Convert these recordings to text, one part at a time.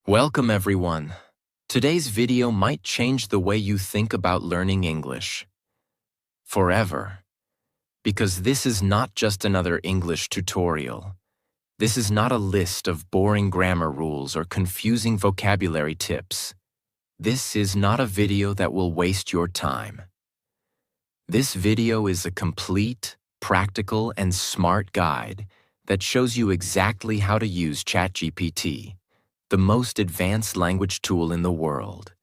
Welcome everyone. Today's video might change the way you think about learning English. Forever. Because this is not just another English tutorial. This is not a list of boring grammar rules or confusing vocabulary tips. This is not a video that will waste your time. This video is a complete, practical, and smart guide that shows you exactly how to use ChatGPT, the most advanced language tool in the world,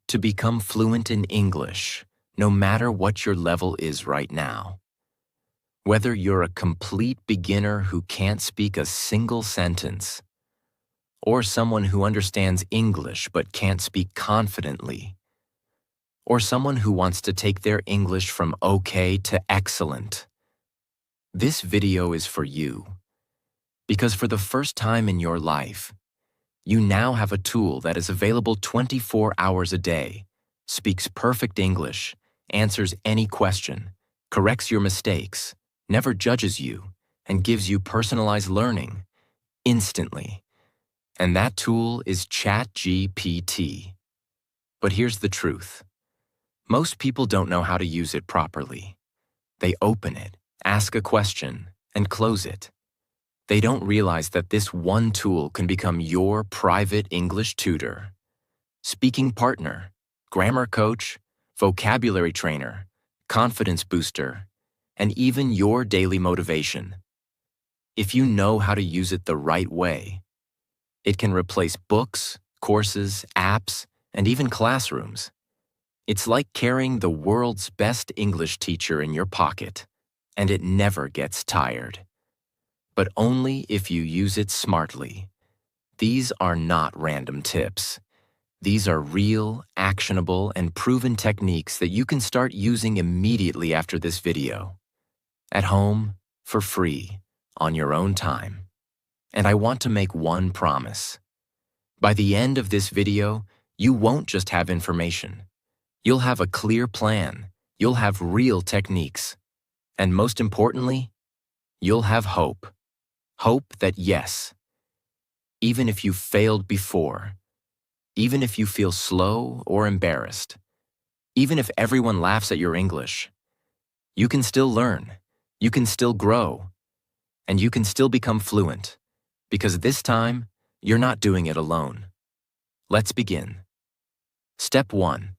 to become fluent in English, no matter what your level is right now. Whether you're a complete beginner who can't speak a single sentence, or someone who understands English but can't speak confidently, or someone who wants to take their English from okay to excellent, this video is for you. Because for the first time in your life, you now have a tool that is available 24 hours a day, speaks perfect English, answers any question, corrects your mistakes, never judges you, and gives you personalized learning instantly. And that tool is ChatGPT. But here's the truth. Most people don't know how to use it properly. They open it, ask a question, and close it. They don't realize that this one tool can become your private English tutor, speaking partner, grammar coach, vocabulary trainer, confidence booster, and even your daily motivation. If you know how to use it the right way, it can replace books, courses, apps, and even classrooms. It's like carrying the world's best English teacher in your pocket, and it never gets tired. But only if you use it smartly. These are not random tips. These are real, actionable, and proven techniques that you can start using immediately after this video. At home, for free, on your own time. And I want to make one promise. By the end of this video, you won't just have information. You'll have a clear plan. You'll have real techniques. And most importantly, you'll have hope. Hope that yes, even if you've failed before, even if you feel slow or embarrassed, even if everyone laughs at your English, you can still learn, you can still grow, and you can still become fluent, because this time, you're not doing it alone. Let's begin. Step 1.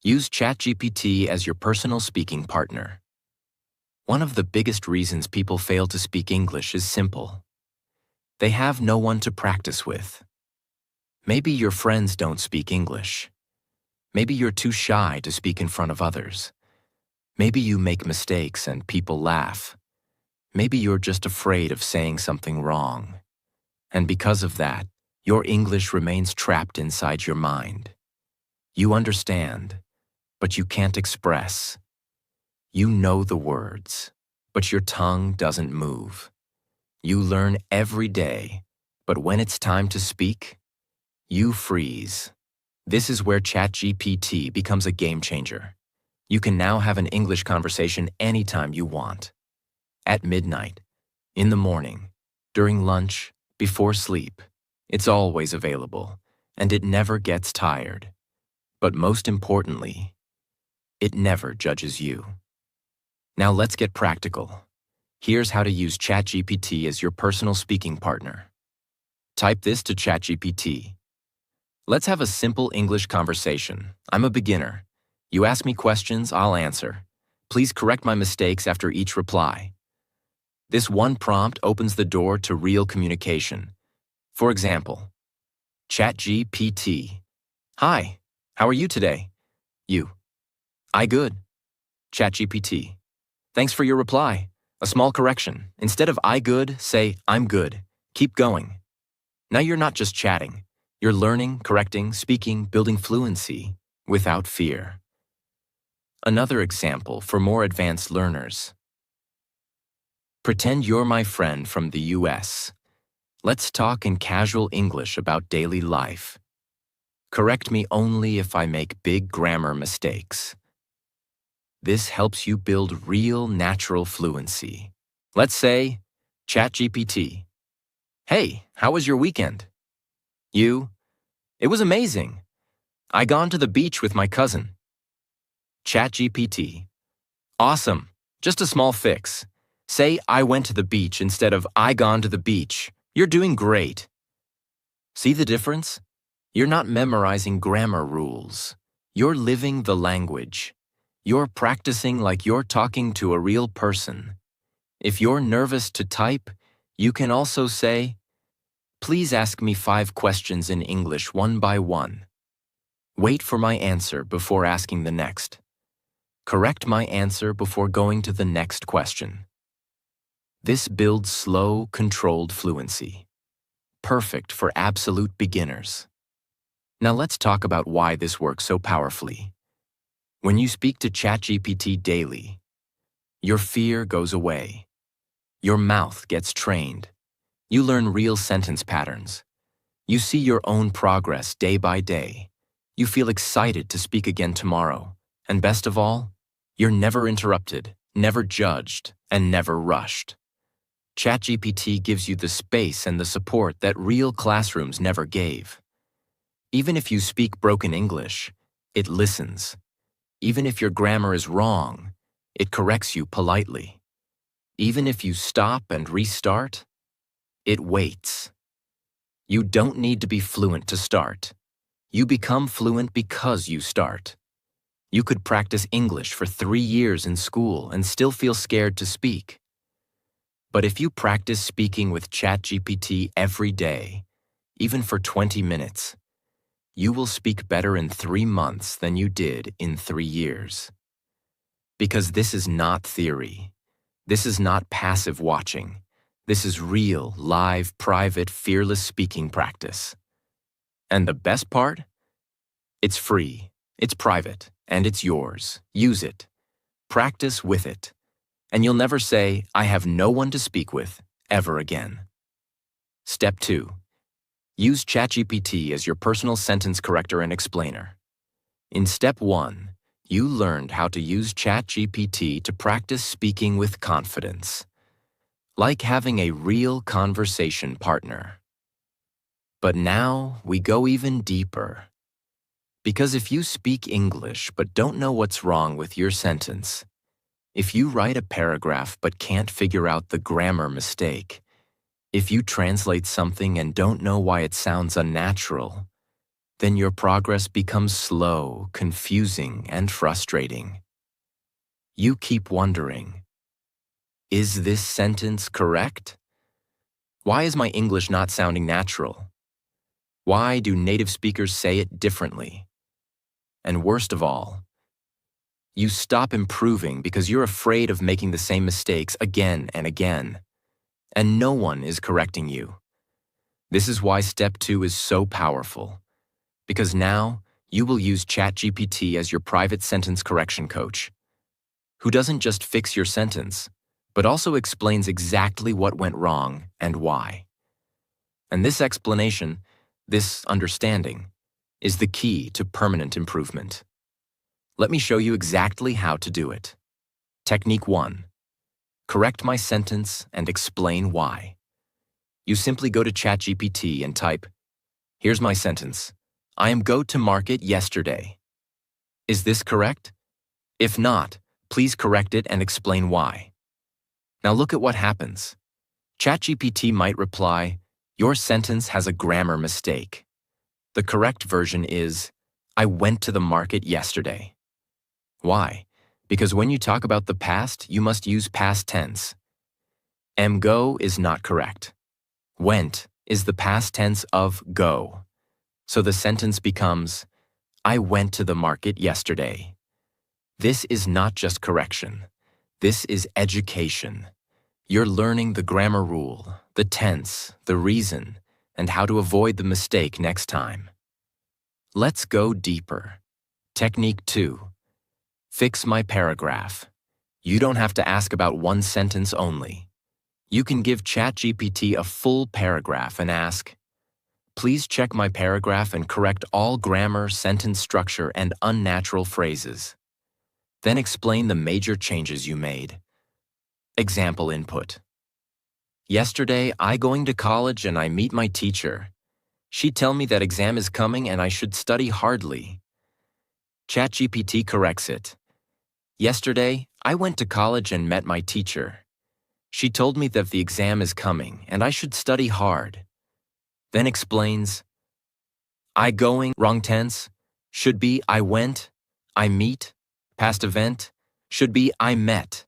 Use ChatGPT as your personal speaking partner. One of the biggest reasons people fail to speak English is simple. They have no one to practice with. Maybe your friends don't speak English. Maybe you're too shy to speak in front of others. Maybe you make mistakes and people laugh. Maybe you're just afraid of saying something wrong. And because of that, your English remains trapped inside your mind. You understand, but you can't express. You know the words, but your tongue doesn't move. You learn every day, but when it's time to speak, you freeze. This is where ChatGPT becomes a game changer. You can now have an English conversation anytime you want. At midnight, in the morning, during lunch, before sleep. It's always available, and it never gets tired. But most importantly, it never judges you. Now let's get practical. Here's how to use ChatGPT as your personal speaking partner. Type this to ChatGPT. Let's have a simple English conversation. I'm a beginner. You ask me questions, I'll answer. Please correct my mistakes after each reply. This one prompt opens the door to real communication. For example, ChatGPT. Hi, how are you today? You. I good. ChatGPT. Thanks for your reply. A small correction. Instead of I good, say I'm good. Keep going. Now you're not just chatting. You're learning, correcting, speaking, building fluency without fear. Another example for more advanced learners. Pretend you're my friend from the US. Let's talk in casual English about daily life. Correct me only if I make big grammar mistakes. This helps you build real natural fluency. Let's say, ChatGPT. Hey, how was your weekend? You, It was amazing. I gone to the beach with my cousin. ChatGPT. Awesome. Just a small fix. Say I went to the beach instead of I gone to the beach. You're doing great. See the difference? You're not memorizing grammar rules. You're living the language. You're practicing like you're talking to a real person. If you're nervous to type, you can also say, "Please ask me 5 questions in English one by one. Wait for my answer before asking the next. Correct my answer before going to the next question." This builds slow, controlled fluency. Perfect for absolute beginners. Now let's talk about why this works so powerfully. When you speak to ChatGPT daily, your fear goes away. Your mouth gets trained. You learn real sentence patterns. You see your own progress day by day. You feel excited to speak again tomorrow. And best of all, you're never interrupted, never judged, and never rushed. ChatGPT gives you the space and the support that real classrooms never gave. Even if you speak broken English, it listens. Even if your grammar is wrong, it corrects you politely. Even if you stop and restart, it waits. You don't need to be fluent to start. You become fluent because you start. You could practice English for 3 years in school and still feel scared to speak. But if you practice speaking with ChatGPT every day, even for 20 minutes, you will speak better in 3 months than you did in 3 years. Because this is not theory. This is not passive watching. This is real, live, private, fearless speaking practice. And the best part? It's free, it's private, and it's yours. Use it. Practice with it. And you'll never say, "I have no one to speak with," ever again. Step 2. Use ChatGPT as your personal sentence corrector and explainer. In Step 1, you learned how to use ChatGPT to practice speaking with confidence, like having a real conversation partner. But now we go even deeper. Because if you speak English but don't know what's wrong with your sentence, if you write a paragraph but can't figure out the grammar mistake, if you translate something and don't know why it sounds unnatural, then your progress becomes slow, confusing, and frustrating. You keep wondering, is this sentence correct? Why is my English not sounding natural? Why do native speakers say it differently? And worst of all, you stop improving because you're afraid of making the same mistakes again and again, and no one is correcting you. This is why Step 2 is so powerful, because now you will use ChatGPT as your private sentence correction coach, who doesn't just fix your sentence, but also explains exactly what went wrong and why. And this explanation, this understanding, is the key to permanent improvement. Let me show you exactly how to do it. Technique 1. Correct my sentence and explain why. You simply go to ChatGPT and type, "Here's my sentence. I am go to market yesterday." Is this correct? If not, please correct it and explain why. Now look at what happens. ChatGPT might reply, "Your sentence has a grammar mistake." The correct version is, "I went to the market yesterday." Why? Because when you talk about the past, you must use past tense. Go is not correct. Went is the past tense of go. So the sentence becomes, "I went to the market yesterday." This is not just correction. This is education. You're learning the grammar rule, the tense, the reason, and how to avoid the mistake next time. Let's go deeper. Technique 2. Fix my paragraph. You don't have to ask about one sentence only. You can give ChatGPT a full paragraph and ask, "Please check my paragraph and correct all grammar, sentence structure, and unnatural phrases." Then explain the major changes you made. Example input. "Yesterday, I going to college and I meet my teacher. She tell me that exam is coming and I should study hardly. ChatGPT corrects it. Yesterday, I went to college and met my teacher. She told me that the exam is coming and I should study hard. Then explains, I going, wrong tense, should be I went, I meet, past event, should be I met.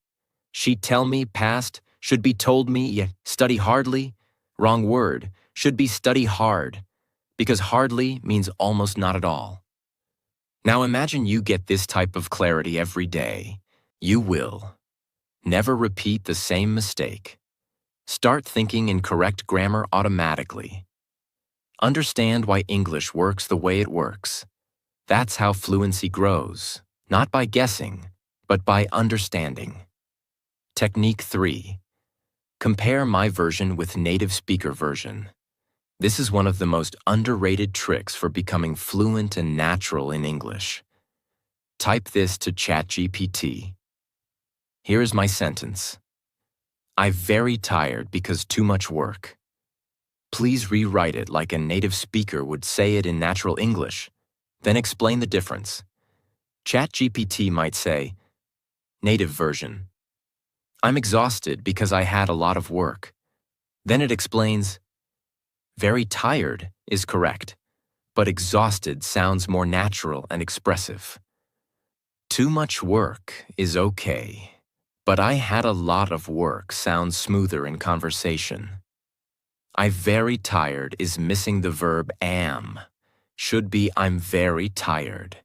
She tell me, past, should be told me, study hardly, wrong word, should be study hard, because hardly means almost not at all. Now imagine you get this type of clarity every day. You will. Never repeat the same mistake. Start thinking in correct grammar automatically. Understand why English works the way it works. That's how fluency grows, not by guessing, but by understanding. Technique 3. Compare my version with native speaker version. This is one of the most underrated tricks for becoming fluent and natural in English. Type this to ChatGPT. Here is my sentence. I'm very tired because too much work. Please rewrite it like a native speaker would say it in natural English. Then explain the difference. ChatGPT might say, native version. I'm exhausted because I had a lot of work. Then it explains, very tired is correct, but exhausted sounds more natural and expressive. Too much work is okay, but I had a lot of work sounds smoother in conversation. I very tired is missing the verb am. Should be I'm very tired.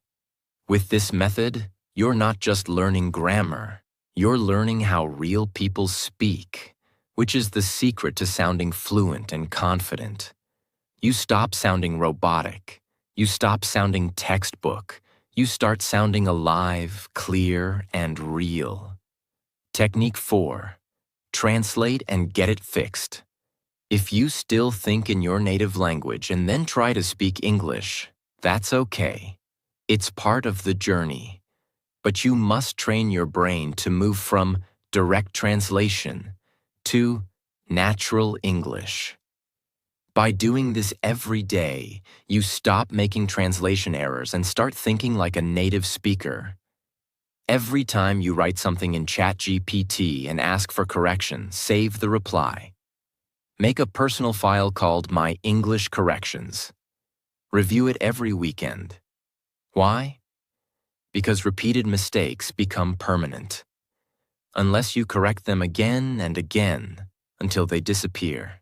With this method, you're not just learning grammar, you're learning how real people speak, which is the secret to sounding fluent and confident. You stop sounding robotic. You stop sounding textbook. You start sounding alive, clear, and real. Technique 4. Translate and get it fixed. If you still think in your native language and then try to speak English, that's okay. It's part of the journey. But you must train your brain to move from direct translation to natural English. By doing this every day, you stop making translation errors and start thinking like a native speaker. Every time you write something in ChatGPT and ask for correction, save the reply. Make a personal file called My English Corrections. Review it every weekend. Why? Because repeated mistakes become permanent. Unless you correct them again and again until they disappear.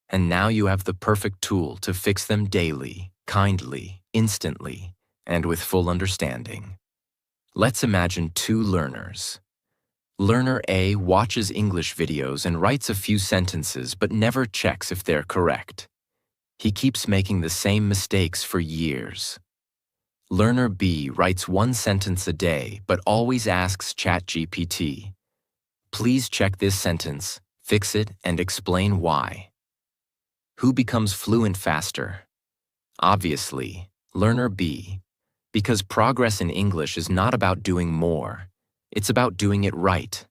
And now you have the perfect tool to fix them daily, kindly, instantly, and with full understanding. Let's imagine two learners. Learner A watches English videos and writes a few sentences but never checks if they're correct. He keeps making the same mistakes for years. Learner B writes one sentence a day but always asks ChatGPT, please check this sentence, fix it, and explain why. Who becomes fluent faster? Obviously, Learner B, because progress in English is not about doing more, it's about doing it right.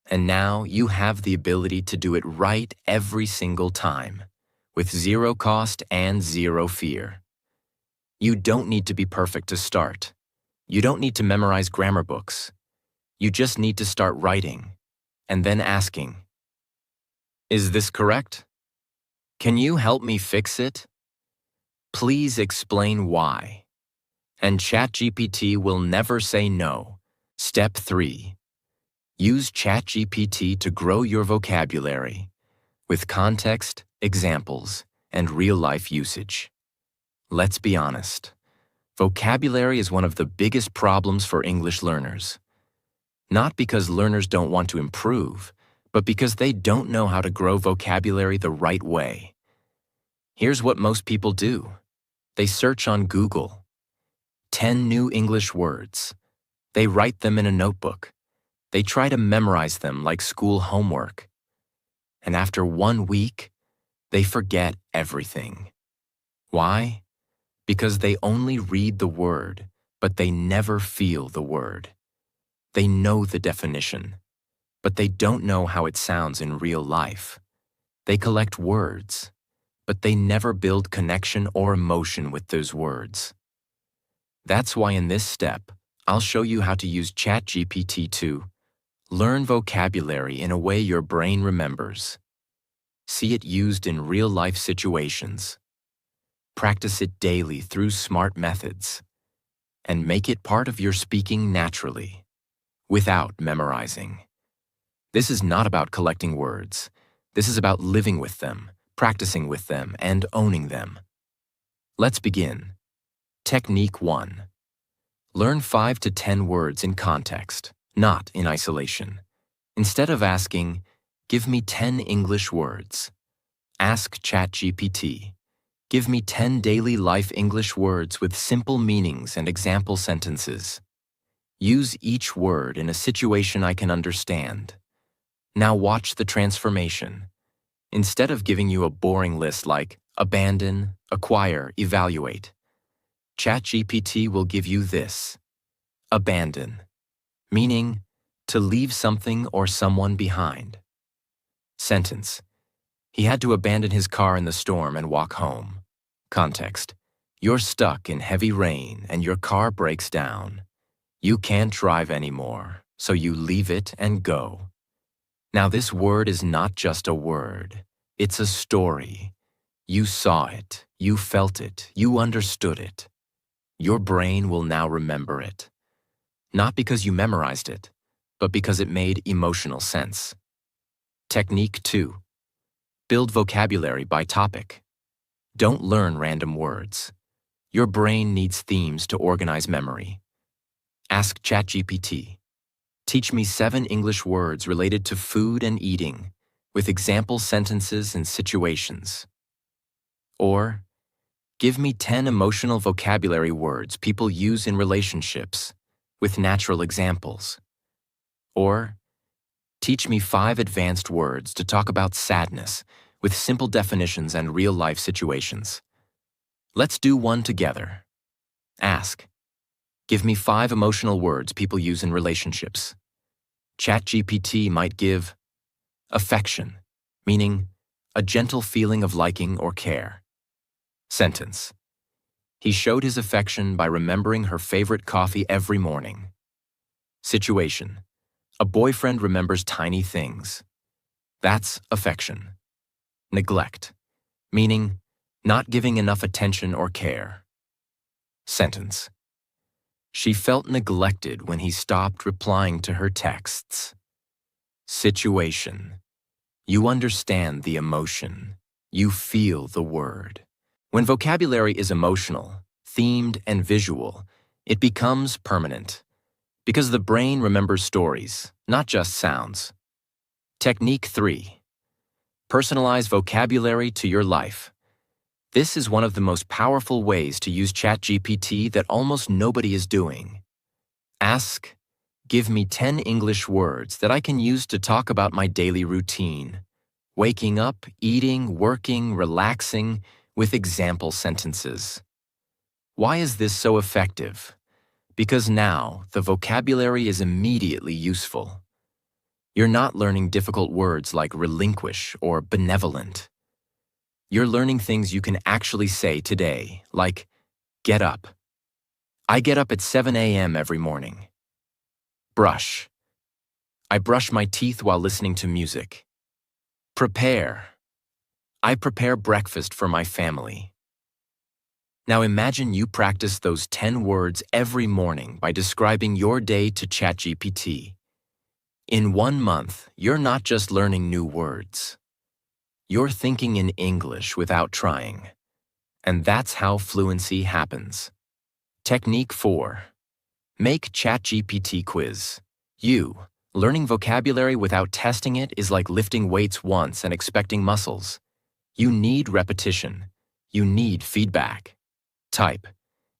And now you have the ability to do it right every single time, with zero cost and zero fear. You don't need to be perfect to start. You don't need to memorize grammar books. You just need to start writing, and then asking, is this correct? Can you help me fix it? Please explain why. And ChatGPT will never say no. Step 3. Use ChatGPT to grow your vocabulary with context, examples, and real-life usage. Let's be honest. Vocabulary is one of the biggest problems for English learners. Not because learners don't want to improve, but because they don't know how to grow vocabulary the right way. Here's what most people do. They search on Google. 10 new English words. They write them in a notebook. They try to memorize them like school homework. And after 1 week, they forget everything. Why? Because they only read the word, but they never feel the word. They know the definition, but they don't know how it sounds in real life. They collect words, but they never build connection or emotion with those words. That's why in this step, I'll show you how to use ChatGPT to learn vocabulary in a way your brain remembers. See it used in real-life situations. Practice it daily through smart methods. And make it part of your speaking naturally, without memorizing. This is not about collecting words. This is about living with them, practicing with them, and owning them. Let's begin. Technique 1. Learn 5 to 10 words in context, not in isolation. Instead of asking, "Give me 10 English words," ask ChatGPT, "Give me 10 daily life English words with simple meanings and example sentences." Use each word in a situation I can understand. Now watch the transformation. Instead of giving you a boring list like abandon, acquire, evaluate, ChatGPT will give you this: abandon, meaning to leave something or someone behind. Sentence: he had to abandon his car in the storm and walk home. Context: you're stuck in heavy rain and your car breaks down. You can't drive anymore, so you leave it and go. Now this word is not just a word, it's a story. You saw it, you felt it, you understood it. Your brain will now remember it. Not because you memorized it, but because it made emotional sense. Technique 2. Build vocabulary by topic. Don't learn random words. Your brain needs themes to organize memory. Ask ChatGPT, "Teach me 7 English words related to food and eating, with example sentences and situations." Or, "Give me 10 emotional vocabulary words people use in relationships, with natural examples." Or, "Teach me 5 advanced words to talk about sadness, with simple definitions and real-life situations." Let's do one together. Ask, "Give me 5 emotional words people use in relationships." ChatGPT might give affection, meaning a gentle feeling of liking or care. Sentence: he showed his affection by remembering her favorite coffee every morning. Situation: a boyfriend remembers tiny things. That's affection. Neglect, meaning not giving enough attention or care. Sentence: she felt neglected when he stopped replying to her texts. Situation: you understand the emotion. You feel the word. When vocabulary is emotional, themed, and visual, it becomes permanent. Because the brain remembers stories, not just sounds. Technique 3. Personalize vocabulary to your life. This is one of the most powerful ways to use ChatGPT that almost nobody is doing. Ask, "Give me 10 English words that I can use to talk about my daily routine. Waking up, eating, working, relaxing, with example sentences." Why is this so effective? Because now the vocabulary is immediately useful. You're not learning difficult words like relinquish or benevolent. You're learning things you can actually say today, like get up. I get up at 7 a.m. every morning. Brush. I brush my teeth while listening to music. Prepare. I prepare breakfast for my family. Now imagine you practice those 10 words every morning by describing your day to ChatGPT. In 1 month, you're not just learning new words. You're thinking in English without trying. And that's how fluency happens. Technique 4. Make ChatGPT quiz. Learning vocabulary without testing it is like lifting weights once and expecting muscles. You need repetition. You need feedback. Type,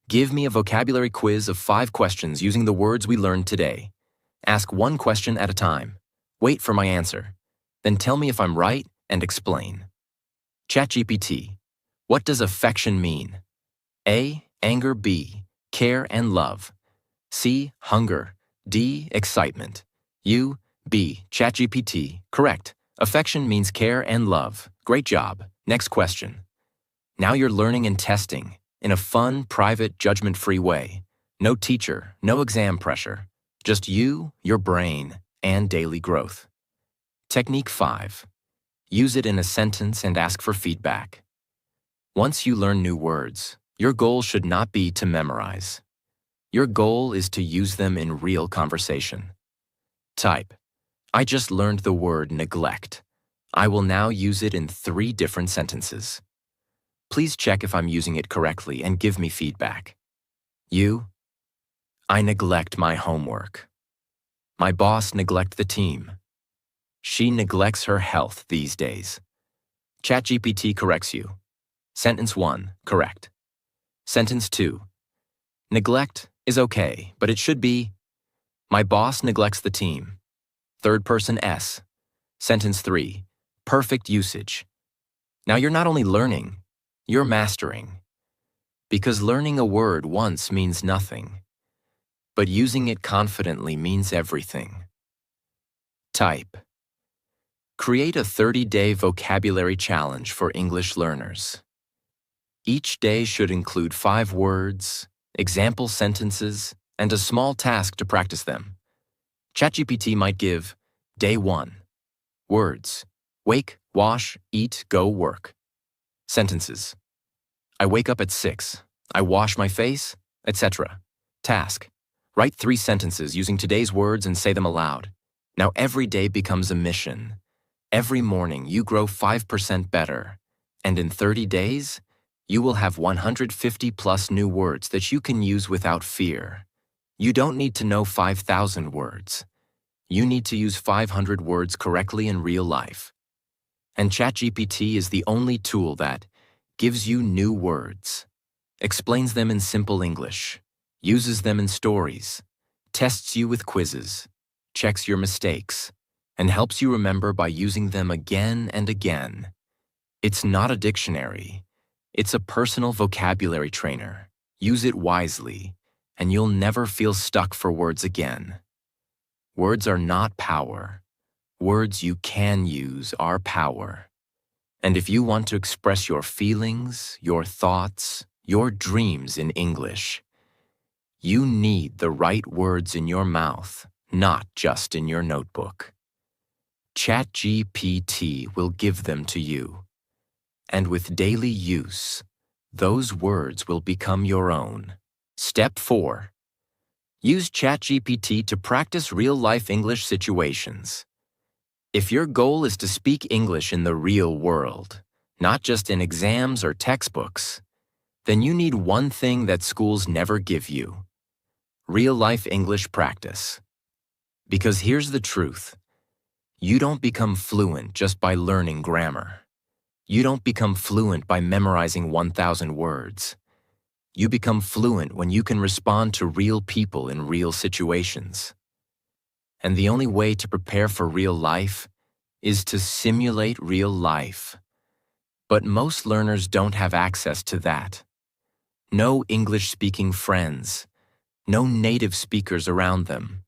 "Give me a vocabulary quiz of 5 questions using the words we learned today." Ask 1 question at a time. Wait for my answer. Then tell me if I'm right and explain. ChatGPT, what does affection mean? A, anger. B, care and love. C, hunger. D, excitement. B, ChatGPT, correct. Affection means care and love. Great job. Next question. Now you're learning and testing in a fun, private, judgment-free way. No teacher, no exam pressure. Just you, your brain, and daily growth. Technique 5. Use it in a sentence and ask for feedback. Once you learn new words, your goal should not be to memorize. Your goal is to use them in real conversation. Type, I just learned the word neglect. I will now use it in 3 different sentences. Please check if I'm using it correctly and give me feedback. You, I neglect my homework. My boss neglect the team. She neglects her health these days. ChatGPT corrects you. Sentence 1, correct. Sentence 2, neglect is okay, but it should be, my boss neglects the team. Third person S. Sentence 3, perfect usage. Now you're not only learning, you're mastering. Because learning a word once means nothing, but using it confidently means everything. Type. Create a 30-day vocabulary challenge for English learners. Each day should include 5 words, example sentences, and a small task to practice them. ChatGPT might give, Day 1. Words. Wake, wash, eat, go, work. Sentences. I wake up at 6. I wash my face, etc. Task. Write 3 sentences using today's words and say them aloud. Now every day becomes a mission. Every morning you grow 5% better. And in 30 days, you will have 150 plus new words that you can use without fear. You don't need to know 5,000 words. You need to use 500 words correctly in real life. And ChatGPT is the only tool that gives you new words, explains them in simple English, uses them in stories, tests you with quizzes, checks your mistakes, and helps you remember by using them again and again. It's not a dictionary. It's a personal vocabulary trainer. Use it wisely, and you'll never feel stuck for words again. Words are not power. Words you can use are power. And if you want to express your feelings, your thoughts, your dreams in English, you need the right words in your mouth, not just in your notebook. ChatGPT will give them to you. And with daily use, those words will become your own. Step 4. Use ChatGPT to practice real-life English situations. If your goal is to speak English in the real world, not just in exams or textbooks, then you need one thing that schools never give you: real-life English practice. Because here's the truth. You don't become fluent just by learning grammar. You don't become fluent by memorizing 1,000 words. You become fluent when you can respond to real people in real situations. And the only way to prepare for real life is to simulate real life. But most learners don't have access to that. No English-speaking friends, no native speakers around them,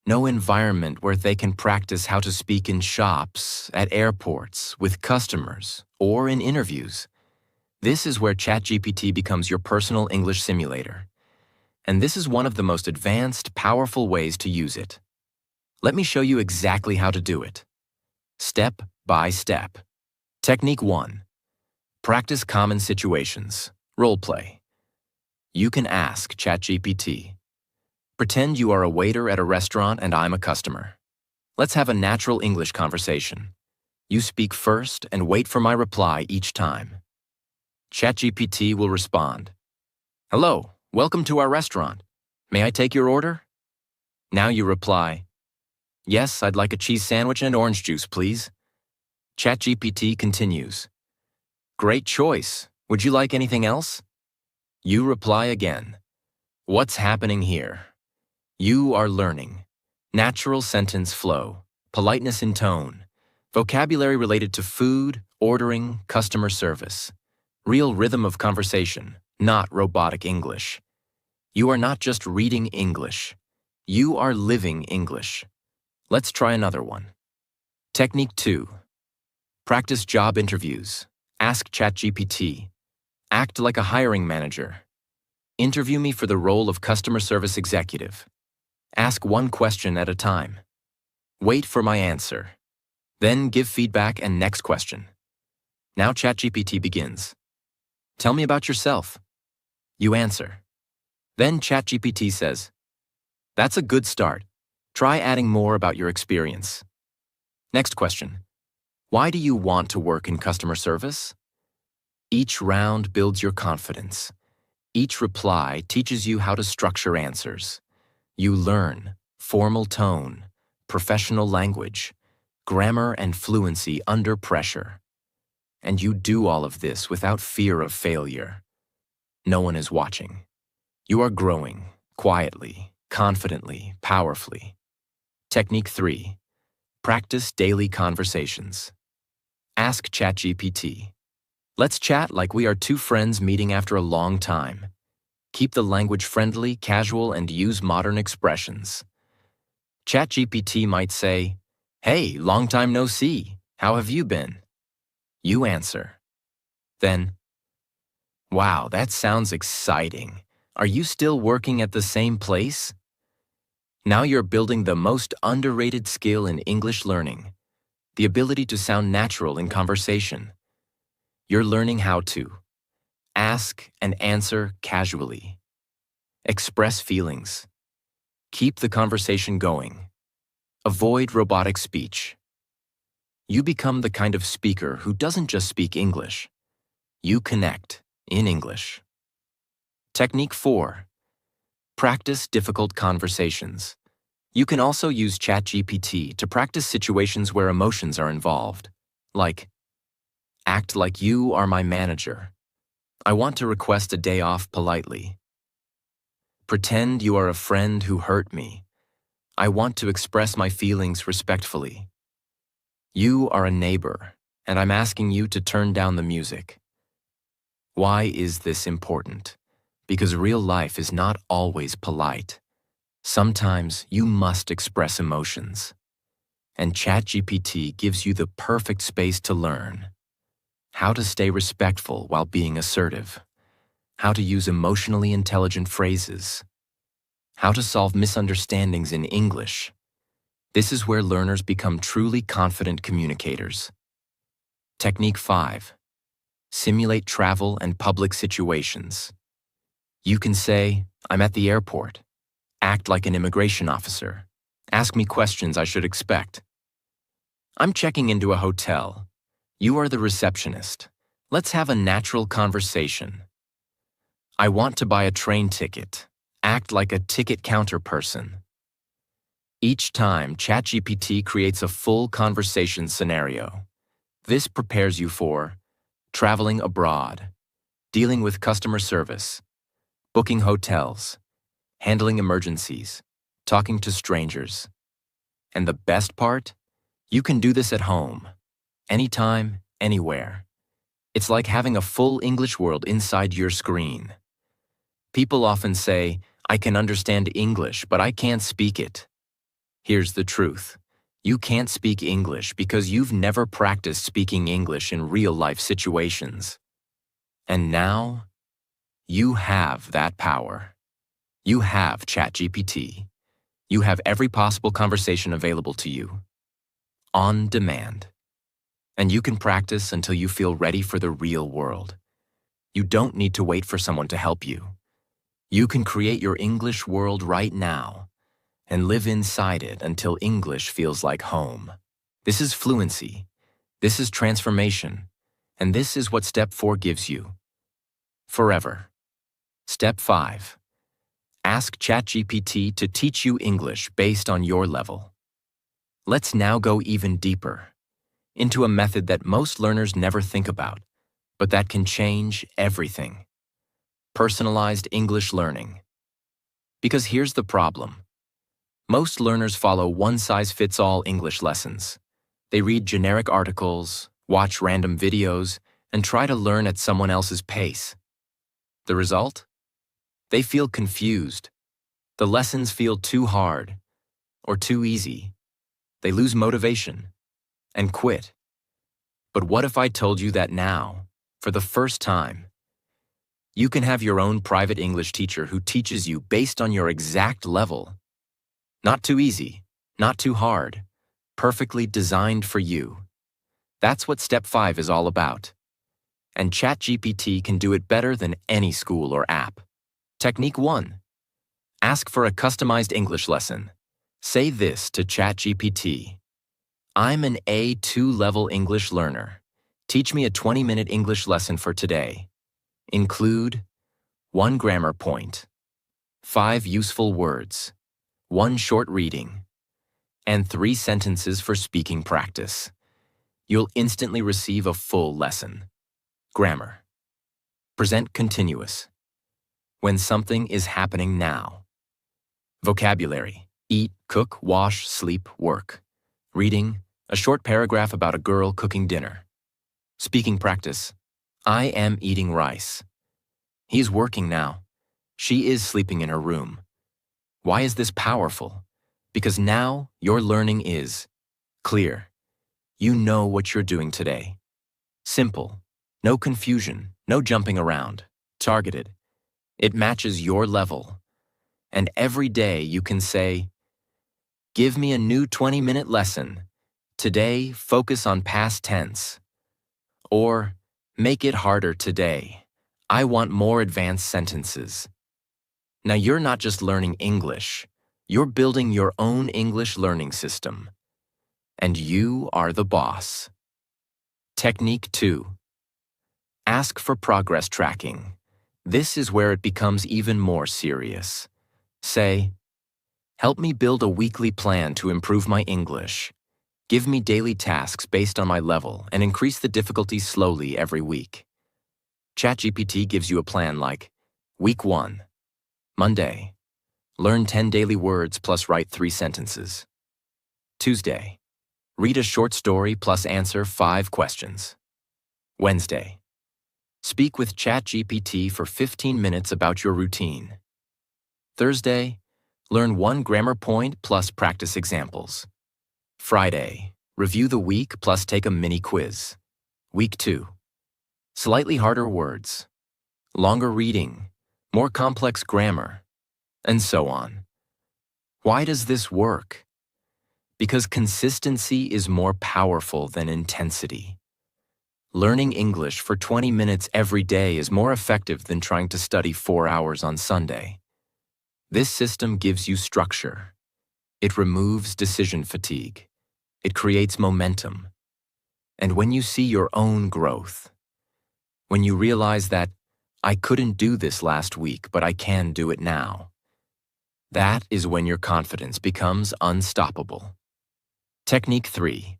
no environment where they can practice how to speak in shops, at airports, with customers, or in interviews. This is where ChatGPT becomes your personal English simulator. And this is one of the most advanced, powerful ways to use it. Let me show you exactly how to do it. Step by step. Technique 1. Practice common situations. Role play. You can ask ChatGPT. Pretend you are a waiter at a restaurant and I'm a customer. Let's have a natural English conversation. You speak first and wait for my reply each time. ChatGPT will respond. Hello, welcome to our restaurant. May I take your order? Now you reply, yes, I'd like a cheese sandwich and orange juice, please. ChatGPT continues. Great choice. Would you like anything else? You reply again. What's happening here? You are learning. Natural sentence flow, politeness in tone, vocabulary related to food, ordering, customer service. Real rhythm of conversation, not robotic English. You are not just reading English. You are living English. Let's try another one. Technique 2. Practice job interviews. Ask ChatGPT. Act like a hiring manager. Interview me for the role of customer service executive. Ask one question at a time. Wait for my answer. Then give feedback and next question. Now ChatGPT begins. Tell me about yourself. You answer. Then ChatGPT says, that's a good start. Try adding more about your experience. Next question. Why do you want to work in customer service? Each round builds your confidence. Each reply teaches you how to structure answers. You learn formal tone, professional language, grammar and fluency under pressure. And you do all of this without fear of failure. No one is watching. You are growing quietly, confidently, powerfully. Technique 3. Practice daily conversations. Ask ChatGPT. Let's chat like we are two friends meeting after a long time. Keep the language friendly, casual, and use modern expressions. ChatGPT might say, "Hey, long time no see. How have you been?" You answer. Then, "Wow, that sounds exciting. Are you still working at the same place?" Now you're building the most underrated skill in English learning, the ability to sound natural in conversation. You're learning how to ask and answer casually, express feelings, keep the conversation going, avoid robotic speech. You become the kind of speaker who doesn't just speak English. You connect in English. Technique 4. Practice difficult conversations. You can also use ChatGPT to practice situations where emotions are involved, like, act like you are my manager. I want to request a day off politely. Pretend you are a friend who hurt me. I want to express my feelings respectfully. You are a neighbor, and I'm asking you to turn down the music. Why is this important? Because real life is not always polite. Sometimes you must express emotions. And ChatGPT gives you the perfect space to learn. How to stay respectful while being assertive. How to use emotionally intelligent phrases. How to solve misunderstandings in English. This is where learners become truly confident communicators. Technique 5. Simulate travel and public situations. You can say, I'm at the airport. Act like an immigration officer. Ask me questions I should expect. I'm checking into a hotel. You are the receptionist. Let's have a natural conversation. I want to buy a train ticket. Act like a ticket counter person. Each time, ChatGPT creates a full conversation scenario. This prepares you for traveling abroad, dealing with customer service, booking hotels, handling emergencies, talking to strangers. And the best part? You can do this at home, anytime, anywhere. It's like having a full English world inside your screen. People often say, I can understand English, but I can't speak it. Here's the truth. You can't speak English because you've never practiced speaking English in real-life situations. And now, you have that power. You have ChatGPT. You have every possible conversation available to you, on demand. And you can practice until you feel ready for the real world. You don't need to wait for someone to help you. You can create your English world right now and live inside it until English feels like home. This is fluency. This is transformation. And this is what Step 4 gives you. Forever. Step 5. Ask ChatGPT to teach you English based on your level. Let's now go even deeper, into a method that most learners never think about, but that can change everything. Personalized English learning. Because here's the problem. Most learners follow one-size-fits-all English lessons. They read generic articles, watch random videos, and try to learn at someone else's pace. The result? They feel confused. The lessons feel too hard or too easy. They lose motivation and quit. But what if I told you that now, for the first time, You can have your own private English teacher who teaches you based on your exact level. Not too easy, not too hard, perfectly designed for you. That's what Step 5 is all about. And ChatGPT can do it better than any school or app. Technique 1. Ask for a customized English lesson. Say this to ChatGPT. I'm an A2 level English learner. Teach me a 20-minute English lesson for today. Include 1 grammar point, 5 useful words, 1 short reading, and 3 sentences for speaking practice. You'll instantly receive a full lesson. Grammar. Present continuous. When something is happening now. Vocabulary. Eat, cook, wash, sleep, work. Reading. A short paragraph about a girl cooking dinner. Speaking practice. I am eating rice. He's working now. She is sleeping in her room. Why is this powerful? Because now your learning is clear. You know what you're doing today. Simple. No confusion. No jumping around. Targeted. It matches your level. And every day you can say, give me a new 20-minute lesson. Today, focus on past tense. Or, make it harder today. I want more advanced sentences. Now you're not just learning English, you're building your own English learning system. And you are the boss. Technique 2. Ask for progress tracking. This is where it becomes even more serious. Say, help me build a weekly plan to improve my English. Give me daily tasks based on my level and increase the difficulty slowly every week. ChatGPT gives you a plan like, Week 1, Monday, learn 10 daily words plus write 3 sentences. Tuesday, read a short story plus answer 5 questions. Wednesday, speak with ChatGPT for 15 minutes about your routine. Thursday, learn 1 grammar point plus practice examples. Friday, review the week plus take a mini quiz. Week 2, slightly harder words, longer reading, more complex grammar, and so on. Why does this work? Because consistency is more powerful than intensity. Learning English for 20 minutes every day is more effective than trying to study 4 hours on Sunday. This system gives you structure. It removes decision fatigue. It creates momentum. And when you see your own growth, when you realize that I couldn't do this last week, but I can do it now, that is when your confidence becomes unstoppable. Technique 3.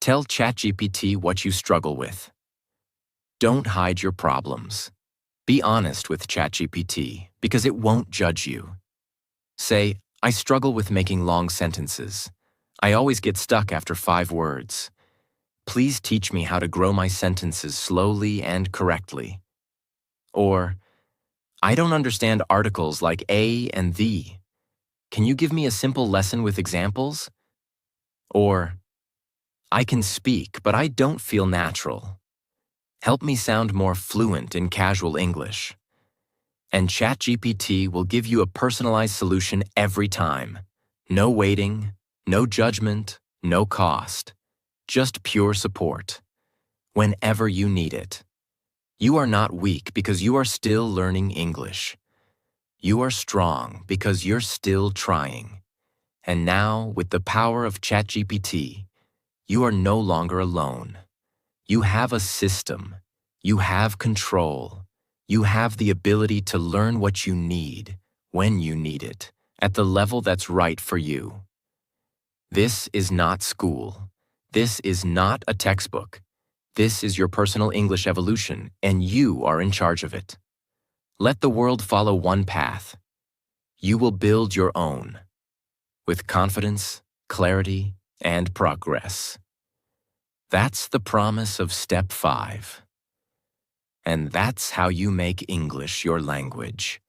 Tell ChatGPT what you struggle with. Don't hide your problems. Be honest with ChatGPT because it won't judge you. Say, I struggle with making long sentences. I always get stuck after 5 words. Please teach me how to grow my sentences slowly and correctly. Or, I don't understand articles like a and the. Can you give me a simple lesson with examples? Or, I can speak, but I don't feel natural. Help me sound more fluent in casual English. And ChatGPT will give you a personalized solution every time. No waiting, no judgment, no cost. Just pure support. Whenever you need it. You are not weak because you are still learning English. You are strong because you're still trying. And now, with the power of ChatGPT, you are no longer alone. You have a system. You have control. You have the ability to learn what you need, when you need it, at the level that's right for you. This is not school. This is not a textbook. This is your personal English evolution, and you are in charge of it. Let the world follow one path. You will build your own, with confidence, clarity, and progress. That's the promise of Step 5. And that's how you make English your language.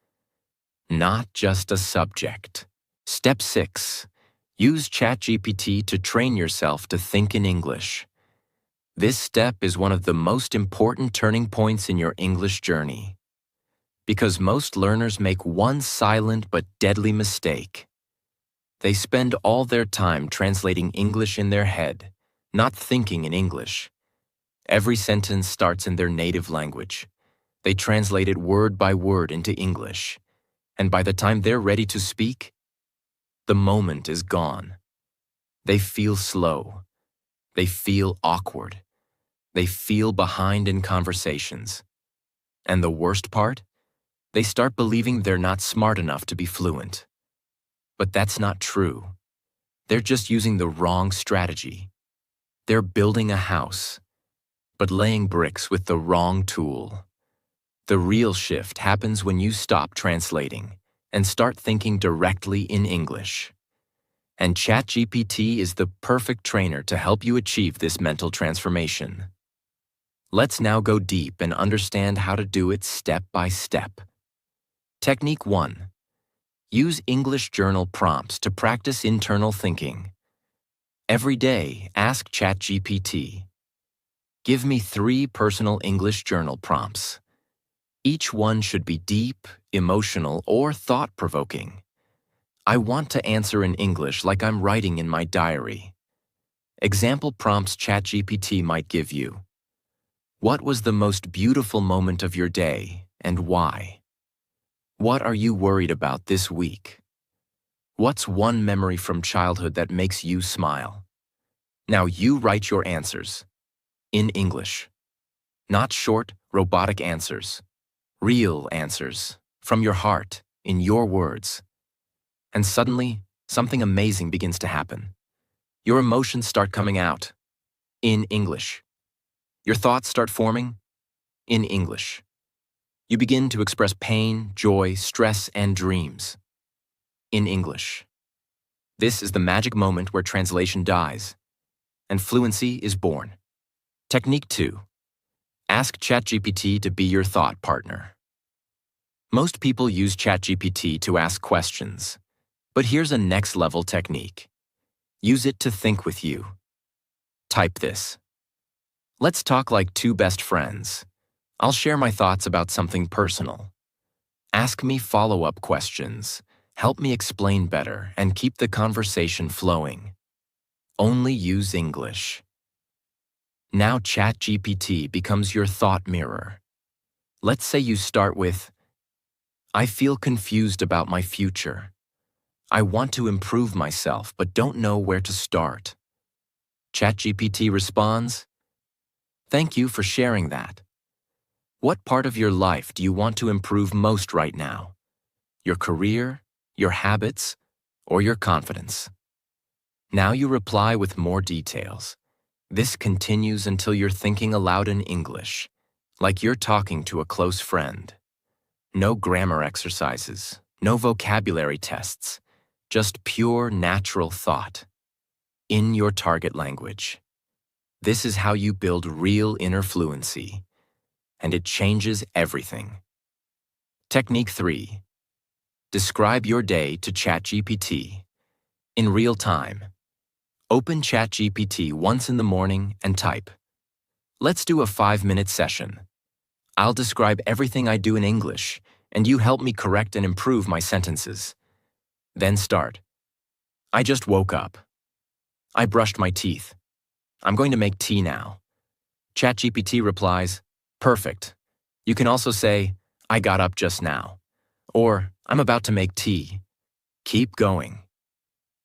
Not just a subject. Step 6. Use ChatGPT to train yourself to think in English. This step is one of the most important turning points in your English journey. Because most learners make one silent but deadly mistake. They spend all their time translating English in their head, not thinking in English. Every sentence starts in their native language. They translate it word by word into English. And by the time they're ready to speak, the moment is gone. They feel slow. They feel awkward. They feel behind in conversations. And the worst part? They start believing they're not smart enough to be fluent. But that's not true. They're just using the wrong strategy. They're building a house, but laying bricks with the wrong tool. The real shift happens when you stop translating and start thinking directly in English. And ChatGPT is the perfect trainer to help you achieve this mental transformation. Let's now go deep and understand how to do it step by step. Technique 1. Use English journal prompts to practice internal thinking. Every day, ask ChatGPT. Give me 3 personal English journal prompts. Each one should be deep, emotional, or thought-provoking. I want to answer in English like I'm writing in my diary. Example prompts ChatGPT might give you. What was the most beautiful moment of your day, and why? What are you worried about this week? What's one memory from childhood that makes you smile? Now you write your answers. In English. Not short, robotic answers. Real answers. From your heart, in your words. And suddenly, something amazing begins to happen. Your emotions start coming out. In English. Your thoughts start forming. In English. You begin to express pain, joy, stress, and dreams. In English. This is the magic moment where translation dies, and fluency is born. Technique 2. Ask ChatGPT to be your thought partner. Most people use ChatGPT to ask questions, but here's a next-level technique. Use it to think with you. Type this. Let's talk like 2 best friends. I'll share my thoughts about something personal. Ask me follow-up questions, help me explain better, and keep the conversation flowing. Only use English. Now ChatGPT becomes your thought mirror. Let's say you start with, I feel confused about my future. I want to improve myself but don't know where to start. ChatGPT responds, Thank you for sharing that. What part of your life do you want to improve most right now? Your career, your habits, or your confidence? Now you reply with more details. This continues until you're thinking aloud in English, like you're talking to a close friend. No grammar exercises, no vocabulary tests, just pure natural thought. In your target language. This is how you build real inner fluency. And it changes everything. Technique 3. Describe your day to ChatGPT. In real time. Open ChatGPT once in the morning and type. Let's do a 5-minute session. I'll describe everything I do in English, and you help me correct and improve my sentences. Then start. I just woke up. I brushed my teeth. I'm going to make tea now. ChatGPT replies, Perfect. You can also say, I got up just now. Or, I'm about to make tea. Keep going.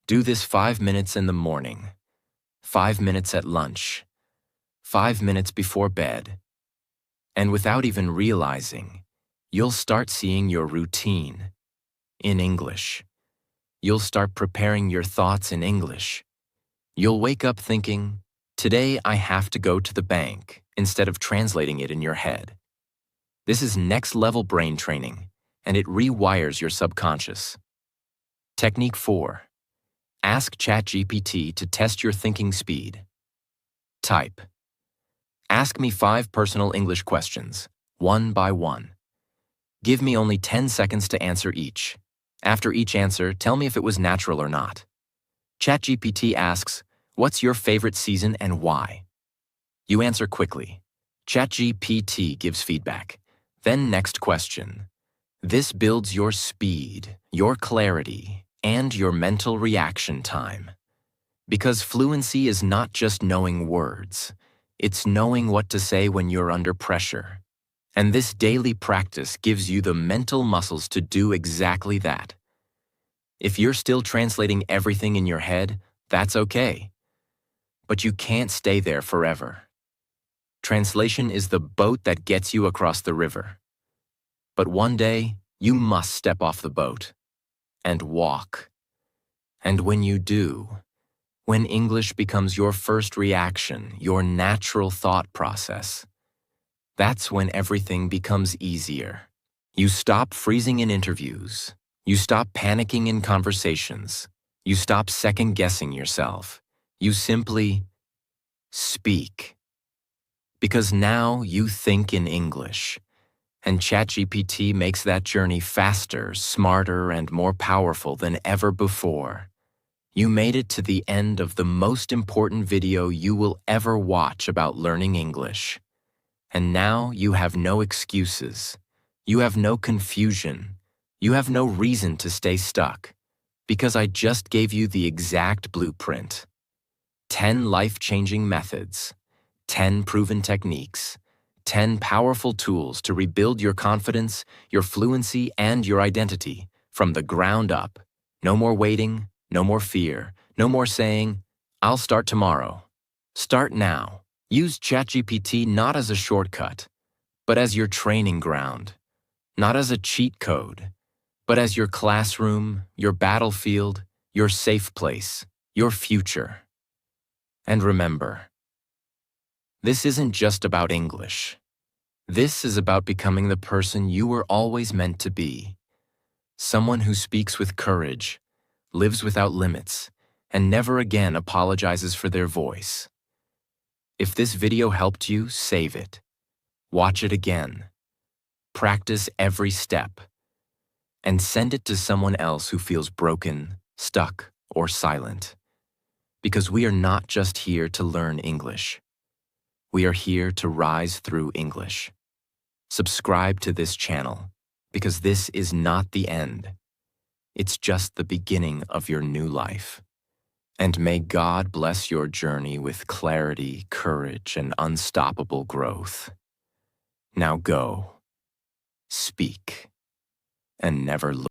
Do this 5 minutes in the morning, 5 minutes at lunch, 5 minutes before bed. And without even realizing, you'll start seeing your routine in English. You'll start preparing your thoughts in English. You'll wake up thinking, today I have to go to the bank, instead of translating it in your head. This is next-level brain training, and it rewires your subconscious. Technique 4. Ask ChatGPT to test your thinking speed. Type. Ask me 5 personal English questions, one by one. Give me only 10 seconds to answer each. After each answer, tell me if it was natural or not. ChatGPT asks, what's your favorite season and why? You answer quickly. ChatGPT gives feedback. Then next question. This builds your speed, your clarity, and your mental reaction time. Because fluency is not just knowing words, it's knowing what to say when you're under pressure. And this daily practice gives you the mental muscles to do exactly that. If you're still translating everything in your head, that's okay. But you can't stay there forever. Translation is the boat that gets you across the river. But one day, you must step off the boat and walk. And when you do, when English becomes your first reaction, your natural thought process, that's when everything becomes easier. You stop freezing in interviews. You stop panicking in conversations. You stop second-guessing yourself. You simply speak. Because now you think in English, and ChatGPT makes that journey faster, smarter, and more powerful than ever before. You made it to the end of the most important video you will ever watch about learning English. And now you have no excuses. You have no confusion. You have no reason to stay stuck. Because I just gave you the exact blueprint. 10 life-changing methods. 10 proven techniques. 10 powerful tools to rebuild your confidence, your fluency, and your identity from the ground up. No more waiting, no more fear, no more saying, "I'll start tomorrow." Start now. Use ChatGPT not as a shortcut, but as your training ground. Not as a cheat code, but as your classroom, your battlefield, your safe place, your future. And remember, this isn't just about English. This is about becoming the person you were always meant to be. Someone who speaks with courage, lives without limits, and never again apologizes for their voice. If this video helped you, save it. Watch it again. Practice every step. And send it to someone else who feels broken, stuck, or silent. Because we are not just here to learn English. We are here to rise through English. Subscribe to this channel, because this is not the end. It's just the beginning of your new life. And may God bless your journey with clarity, courage, and unstoppable growth. Now go, speak, and never look.